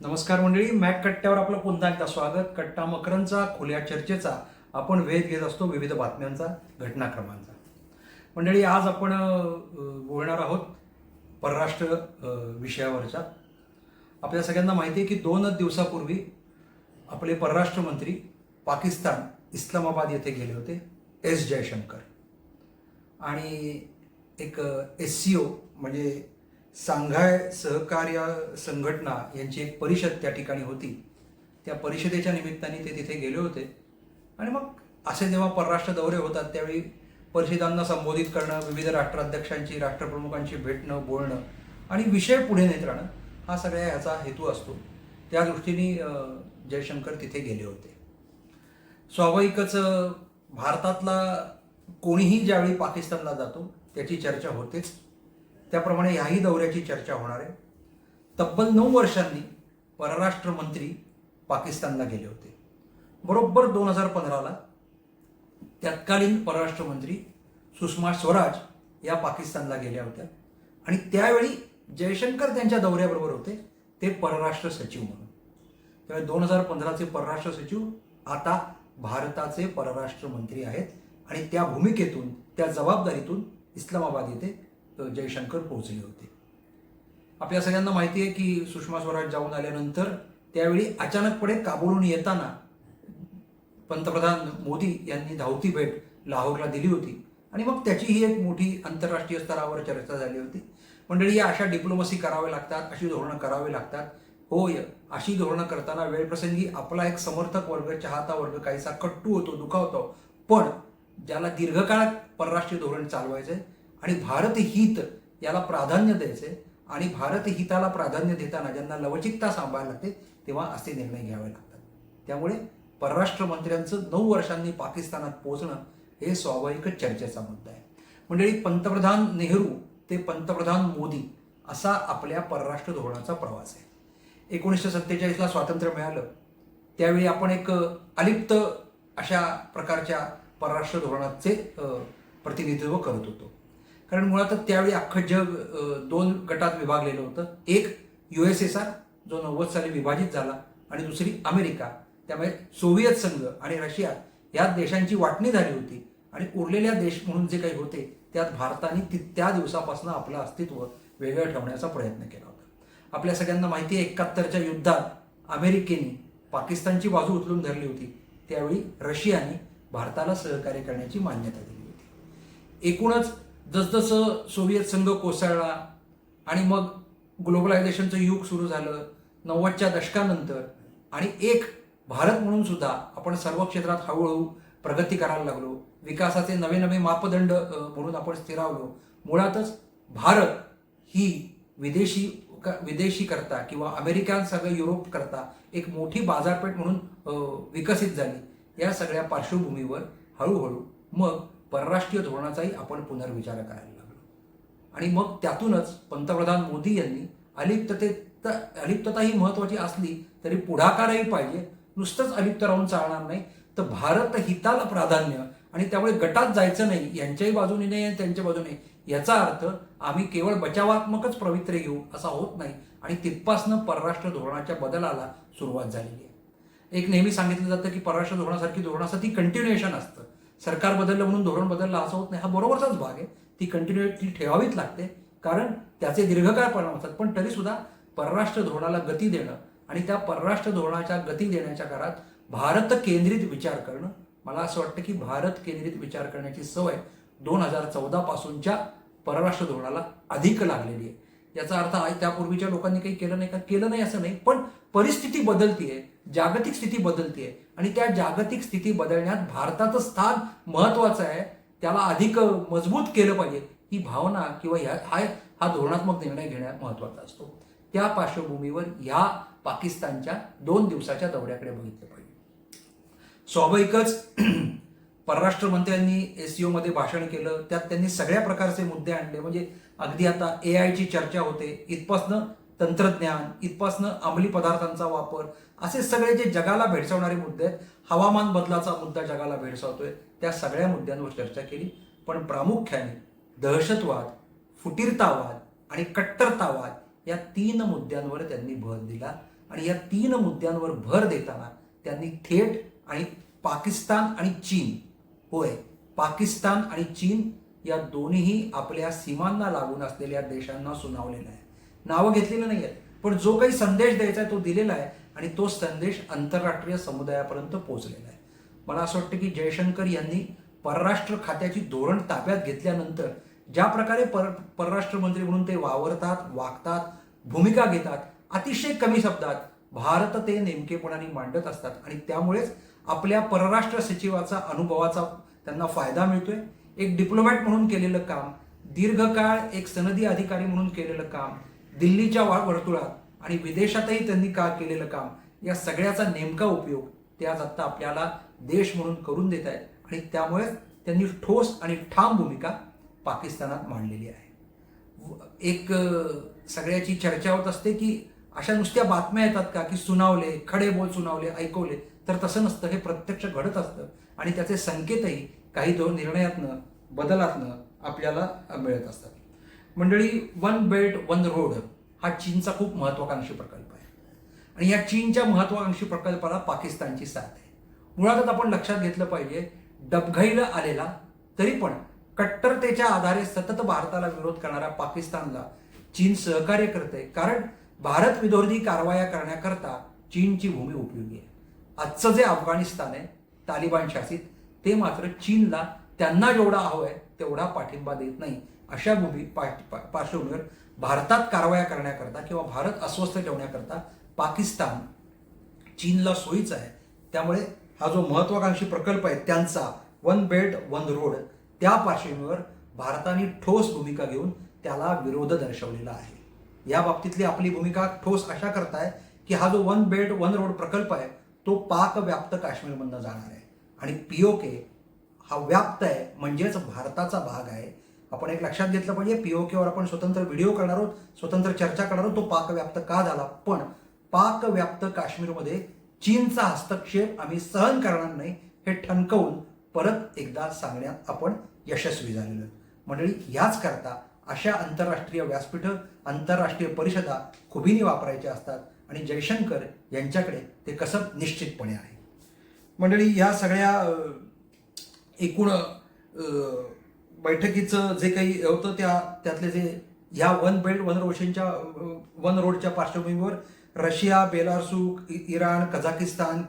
नमस्कार मंडळी, मॅक कट्ट्यावर आपलं पुन्हा एकदा स्वागत. कट्टा मकरंदचा खुल्या चर्चेचा आपण वेध घेत असतो विविध बातम्यांचा, घटनाक्रमांचा. मंडळी, आज आपण बोलणार आहोत परराष्ट्र विषयावरच्या. आपल्या सगळ्यांना माहिती आहे की 2 दिवसापूर्वी आपले परराष्ट्र मंत्री पाकिस्तान इस्लामाबाद येथे गेले होते, एस जयशंकर. आणि एक SCO म्हणजे सांघाय सहकार्य संघटना यांची एक परिषद त्या ठिकाणी होती. त्या परिषदेच्या निमित्ताने ते तिथे गेले होते. आणि मग असे जेव्हा परराष्ट्र दौरे होतात त्यावेळी परिषदांना संबोधित करणं, विविध राष्ट्राध्यक्षांची, राष्ट्रप्रमुखांची भेटणं, बोलणं आणि विषय पुढे नेत राहणं, हा सगळ्या ह्याचा हेतू असतो. त्या दृष्टीने जयशंकर तिथे गेले होते. स्वाभाविकच भारतातला कोणीही ज्यावेळी पाकिस्तानला जातो त्याची चर्चा होतेच. त्याप्रमाणे ह्याही दौऱ्याची चर्चा होणार आहे. तब्बल 9 वर्षांनी परराष्ट्र मंत्री पाकिस्तानला गेले होते. बरोबर 2015ला तत्कालीन परराष्ट्र मंत्री सुषमा स्वराज या पाकिस्तानला गेल्या होत्या. आणि त्यावेळी जयशंकर त्यांच्या दौऱ्याबरोबर होते, ते परराष्ट्र सचिव म्हणून. त्यावेळी 2015चे परराष्ट्र सचिव आता भारताचे परराष्ट्र मंत्री आहेत. आणि त्या भूमिकेतून, त्या जबाबदारीतून इस्लामाबाद येथे जयशंकर पोहोचले होते. आपल्या सगळ्यांना माहिती आहे की सुषमा स्वराज जाऊन आल्यानंतर त्यावेळी अचानकपणे काबूलहून येताना पंतप्रधान मोदी यांनी धावती भेट लाहोरला दिली होती. आणि मग त्याची ही एक मोठी आंतरराष्ट्रीय स्तरावर चर्चा झाली होती. मंडळी, अशा डिप्लोमसी करावे लागतात, अशी धोरणं करावी लागतात. होय, अशी धोरणं करताना वेळप्रसंगी आपला एक समर्थक वर्ग, चाहता वर्ग काहीसा कट्टू होतो, दुखावतो. पण ज्याला दीर्घकाळ परराष्ट्रीय धोरण चालवायचंय आणि भारत हित याला प्राधान्य द्यायचे आणि भारत हिताला प्राधान्य देताना ज्यांना लवचिकता सांभाळायला लागते, तेव्हा असे निर्णय घ्यावे लागतात. त्यामुळे परराष्ट्र मंत्र्यांचं 9 वर्षांनी पाकिस्तानात पोहोचणं हे स्वाभाविकच चर्चेचा मुद्दा आहे. मंडळी, पंतप्रधान नेहरू ते पंतप्रधान मोदी असा आपल्या परराष्ट्र धोरणाचा प्रवास आहे. 1947ला स्वातंत्र्य मिळालं त्यावेळी आपण एक अलिप्त अशा प्रकारच्या परराष्ट्र धोरणाचे प्रतिनिधित्व करत होतो. कारण मुळातच त्यावेळी अख्खं जग 2 गटात विभागलेलं होतं. एक USSR जो 90 साली विभाजित झाला आणि दुसरी अमेरिका. त्यामुळे सोव्हिएत संघ आणि रशिया या देशांची वाटणी झाली होती. आणि उरलेल्या देश म्हणून जे काही होते त्यात भारताने त्या दिवसापासून आपलं अस्तित्व वेगळं ठेवण्याचा प्रयत्न केला होता. आपल्या सगळ्यांना माहिती आहे 71च्या युद्धात अमेरिकेने पाकिस्तानची बाजू उचलून धरली होती. त्यावेळी रशियाने भारताला सहकार्य करण्याची मान्यता दिली होती. एकूणच जसजसं सोव्हिएत संघ कोसळला आणि मग ग्लोबलायझेशनचं युग सुरू झालं 90च्या दशकानंतर, आणि एक भारत म्हणून सुद्धा आपण सर्व क्षेत्रात हळूहळू प्रगती करायला लागलो. विकासाचे नवे नवे मापदंड म्हणून आपण स्थिरावलो. मुळातच भारत ही विदेशी करता किंवा अमेरिकांसह युरोप करता एक मोठी बाजारपेठ म्हणून विकसित झाली. या सगळ्या पार्श्वभूमीवर हळूहळू मग परराष्ट्रीय धोरणाचाही आपण पुनर्विचार करायला लागलो. आणि मग त्यातूनच पंतप्रधान मोदी यांनी अलिप्तता ही महत्त्वाची असली तरी पुढाकारही पाहिजे. नुसतंच अलिप्त राहून चालणार नाही, तर भारत हिताला प्राधान्य आणि त्यामुळे गटात जायचं नाही, यांच्याही बाजूने नाही आणि त्यांच्या बाजूने. याचा अर्थ आम्ही केवळ बचावात्मकच पवित्रे घेऊ असा होत नाही. आणि तिथपासनं परराष्ट्र धोरणाच्या बदलाला सुरुवात झालेली आहे. एक नेहमी सांगितलं जातं की परराष्ट्र धोरणासारखी धोरणासाठी कंटिन्युएशन असतं. सरकार बदललं म्हणून धोरण बदललं असं होत नाही. हा बरोबरचाच भाग आहे. ती कंटिन्युटी ठेवावीच लागते कारण त्याचे दीर्घकाळ परिणाम असतात. पण तरीसुद्धा परराष्ट्र धोरणाला गती देणं आणि त्या परराष्ट्र धोरणाच्या गती देण्याच्या काळात भारत केंद्रित विचार करणं, मला असं वाटतं की भारत केंद्रित विचार करण्याची सवय 2014 पासूनच्या परराष्ट्र धोरणाला अधिक लागलेली आहे. याचा अर्थ आहे त्यापूर्वीच्या लोकांनी काही केलं नाही का? केलं नाही असं नाही, पण परिस्थिती बदलतीये, जागतिक स्थिती बदलतीये आणि त्या जागतिक स्थिती बदलण्यात भारताचं स्थान महत्वाचं आहे. त्याला अधिक मजबूत केलं पाहिजे ही भावना किंवा हा धोरणात्मक निर्णय घेण्यात महत्वाचा असतो. त्या पार्श्वभूमीवर ह्या पाकिस्तानच्या 2 दिवसाच्या दौऱ्याकडे बघितलं पाहिजे. स्वाभाविकच परराष्ट्र मंत्र्यांनी SCO मध्ये भाषण केलं. त्यात त्यांनी सगळ्या प्रकारचे मुद्दे आणले. म्हणजे अगदी आता AIची चर्चा होते, इथपासनं तंत्रज्ञान, इथपासनं अंमली पदार्थांचा वापर, असे सगळे जे जगाला भेडसावणारे मुद्दे आहेत. हवामान बदलाचा मुद्दा जगाला भेडसावतोय, त्या सगळ्या मुद्द्यांवर चर्चा केली. पण प्रामुख्याने दहशतवाद, फुटीरतावाद आणि कट्टरतावाद या 3 मुद्द्यांवर त्यांनी भर दिला. आणि या 3 मुद्द्यांवर भर देताना त्यांनी थेट आणि पाकिस्तान आणि चीन, होय पाकिस्तान आणि चीन या दोन्हीही आपल्या सीमांना लागून असलेल्या देशांना सुनावलेलं आहे. नावं घेतलेलं नाही आहेत, पण जो काही संदेश द्यायचा आहे तो दिलेला आहे आणि तो संदेश आंतरराष्ट्रीय समुदायापर्यंत पोहोचलेला आहे. मला असं वाटतं की जयशंकर यांनी परराष्ट्र खात्याची धोरण ताब्यात घेतल्यानंतर ज्या प्रकारे परराष्ट्र मंत्री म्हणून ते वावरतात, वागतात, भूमिका घेतात, अतिशय कमी शब्दात भारत ते नेमकेपणाने मांडत असतात आणि त्यामुळेच आपल्या परराष्ट्र सचिवाचा अनुभवाचा त्यांना फायदा मिळतोय. एक डिप्लोमॅट म्हणून केलेलं काम, दीर्घकाळ एक सनदी अधिकारी म्हणून केलेलं काम, दिल्लीच्या वर्तुळात आणि विदेशातही त्यांनी का केलेलं काम, या सगळ्याचा नेमका उपयोग ते आज आत्ता आपल्याला देश म्हणून करून देत आहेत आणि त्यामुळे त्यांनी ठोस आणि ठाम भूमिका पाकिस्तानात मांडलेली आहे. एक सगळ्याची चर्चा होत असते की अशा नुसत्या बातम्या येतात का की सुनावले, खडे बोल सुनावले, ऐकवले, तर तसं नसतं. हे प्रत्यक्ष घडत असतं आणि त्याचे संकेतही काही निर्णयातनं, बदलातनं आपल्याला मिळत असतात. मंडळी, वन बेल्ट वन रोड हा चीनचा खूप महत्वाकांक्षी प्रकल्प आहे आणि या चीनच्या महत्वाकांक्षी प्रकल्पाला पाकिस्तानची साथ आहे. मुळातच आपण लक्षात घेतलं पाहिजे, डबघाईला आलेला तरी पण कट्टरतेच्या आधारे सतत भारताला विरोध करणाऱ्या पाकिस्तानला चीन सहकार्य करते, कारण भारत विरोधी कारवाया करण्याकरता चीनची भूमी उपयोगी आहे. आजचं जे अफगाणिस्तान आहे तालिबान शासित, ते मात्र चीनला त्यांना जेवढा हवं आहे तेवढा पाठिंबा देत नाही. अशा पार्श्वभूमीवर भारतात कारवाया करण्याकरता किंवा भारत अस्वस्थ ठेवण्याकरता पाकिस्तान चीनला सोयीचा आहे. त्यामुळे हा जो महत्वाकांक्षी प्रकल्प आहे त्यांचा वन बेल्ट वन रोड, त्या पार्श्वभूमीवर भारताने ठोस भूमिका घेऊन त्याला विरोध दर्शवलेला आहे. या बाबतीतली आपली भूमिका ठोस अशा करताय की हा जो वन बेल्ट वन रोड प्रकल्प आहे तो पाक व्याप्त काश्मीरमधनं जाणार आहे आणि POK हा व्याप्त आहे म्हणजेच भारताचा भाग आहे. आपण एक लक्षात घेतलं पाहिजे, POKवर आपण स्वतंत्र व्हिडिओ करणार आहोत, स्वतंत्र चर्चा करणार आहोत, तो पाक व्याप्त का झाला. पण पाक व्याप्त काश्मीरमध्ये चीनचा हस्तक्षेप आम्ही सहन करणार नाही हे ठणकवून परत एकदा सांगण्यात आपण यशस्वी झालेलो. मंडळी, याच करता अशा आंतरराष्ट्रीय व्यासपीठं, आंतरराष्ट्रीय परिषदा खुबीने वापरायच्या असतात आणि जयशंकर यांच्याकडे ते कसं निश्चितपणे आहे. मंडळी, या सगळ्या एकूण बैठकीचं जे काही होतं त्यातले जे ह्या वन बेल्ट वन रोडच्या पार्श्वभूमीवर Russia, Belarus, Iran, Kazakhstan,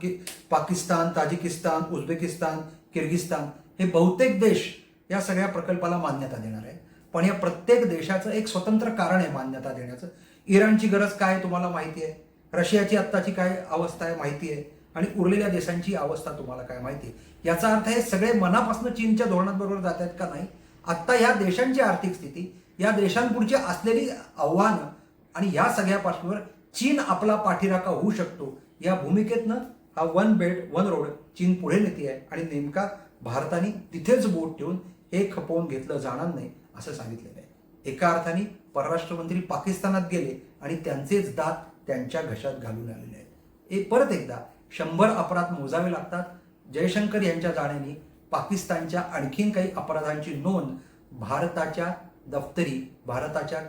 Pakistan, Tajikistan, Uzbekistan, Kyrgyzstan हे बहुतेक देश या सगळ्या प्रकल्पाला मान्यता देणार आहे. पण या प्रत्येक देशाचं एक स्वतंत्र कारण आहे मान्यता देण्याचं. इराणची गरज काय तुम्हाला माहिती आहे, रशियाची आत्ताची काय अवस्था आहे माहिती आहे आणि उरलेल्या देशांची अवस्था तुम्हाला काय माहिती आहे. याचा अर्थ हे सगळे मनापासून चीनच्या धोरणाबरोबर जात आहेत का नाही. आत्ता ह्या देशांची आर्थिक स्थिती, या देशांपुढची असलेली आव्हानं आणि या सगळ्या पार्श्वभूमीवर चीन आपला पाठीराखा होऊ शकतो या भूमिकेतनं हा वन बेल्ट वन रोड चीन पुढे नेते आहे आणि नेमका भारताने तिथेच बोट ठेवून हे खपवून घेतलं जाणार नाही असं सांगितलेलं आहे. एका अर्थाने परराष्ट्र मंत्री पाकिस्तानात गेले आणि त्यांचेच दात त्यांच्या घशात घालून आलेले आहेत. परत एकदा 100 अपराध मोजावे लागतात. जयशंकर यांच्या जाण्याने पाकिस्तानच्या आणखीन काही अपराधांची नोंद भारताच्या दफ्तरी, भारताच्या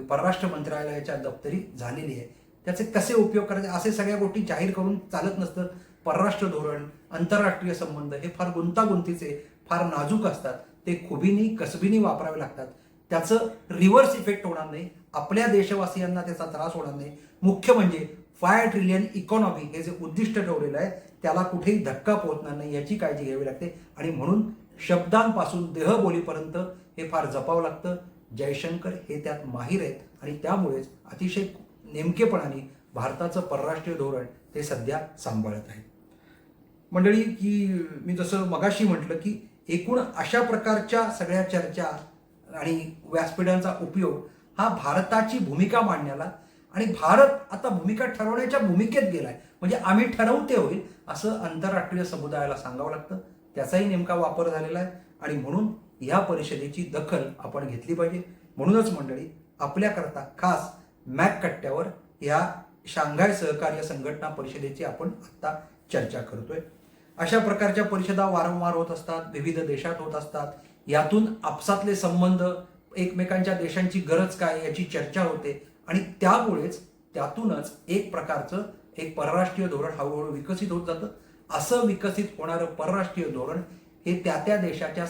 परराष्ट्र मंत्रालयाच्या दफ्तरी झालेली आहे. त्याचे कसे उपयोग करायचे असे सगळ्या गोष्टी जाहीर करून चालत नसतं. परराष्ट्र धोरण, आंतरराष्ट्रीय संबंध हे फार गुंतागुंतीचे, फार नाजूक असतात. ते खुबीनी कसबीनी वापरावे लागतात. त्याचं रिव्हर्स इफेक्ट होणार नाही, आपल्या देशवासियांना त्याचा त्रास होणार नाही. मुख्य म्हणजे 5 ट्रिलियन इकॉनॉमी हे जे उद्दिष्ट ठेवलेलं आहे त्याला कुठेही धक्का पोहोचणार नाही याची काळजी घ्यावी लागते आणि म्हणून शब्दांपासून देहबोलीपर्यंत हे फार जपावं लागतं. जयशंकर हे त्यात माहीर आहेत आणि त्यामुळेच अतिशय नेमकेपणाने भारताचं परराष्ट्रीय धोरण ते सध्या सांभाळत आहेत. मंडळी, की मी जसं मगाशी म्हटलं की एकूण अशा प्रकारच्या सगळ्या चर्चा आणि व्यासपीठांचा उपयोग हा भारताची भूमिका मांडण्याला आणि भारत आता भूमिका ठरवण्याच्या भूमिकेत गेलाय म्हणजे आम्ही ठरवते होईल असं आंतरराष्ट्रीय समुदायाला सांगावं लागतं. त्याचाही नेमका वापर झालेला आहे आणि म्हणून या परिषदेची दखल आपण घेतली पाहिजे. म्हणूनच मंडळी, आपल्याकरता खास मॅक कट्ट्यावर या शांघाय सहकार्य संघटना परिषदेची आपण आता चर्चा करतोय. अशा प्रकारच्या परिषदा वारंवार होत असतात, विविध देशात होत असतात. यातून आपसातले संबंध, एकमेकांच्या देशांची गरज काय याची चर्चा होते आणि त्यामुळेच त्यातूनच एक प्रकारचं एक परराष्ट्रीय धोरण हळूहळू विकसित होत जातं. असं विकसित होणारं परराष्ट्रीय धोरण हे त्या त्या देशाच्या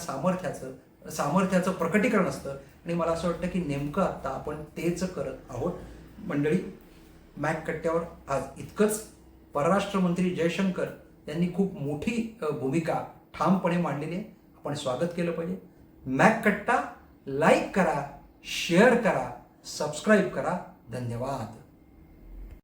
सामर्थ्याचं प्रकटीकरण असतं. आणि मला असं वाटतं की नेमकं आत्ता आपण तेच करत आहोत. मंडळी, मॅक कट्ट्यावर आज इतकंच. परराष्ट्र मंत्री जयशंकर यांनी खूप मोठी भूमिका ठामपणे मांडलेली आहे. आपण स्वागत केलं पाहिजे. मॅक कट्टा लाईक करा, शेअर करा, सबस्क्राईब करा. धन्यवाद.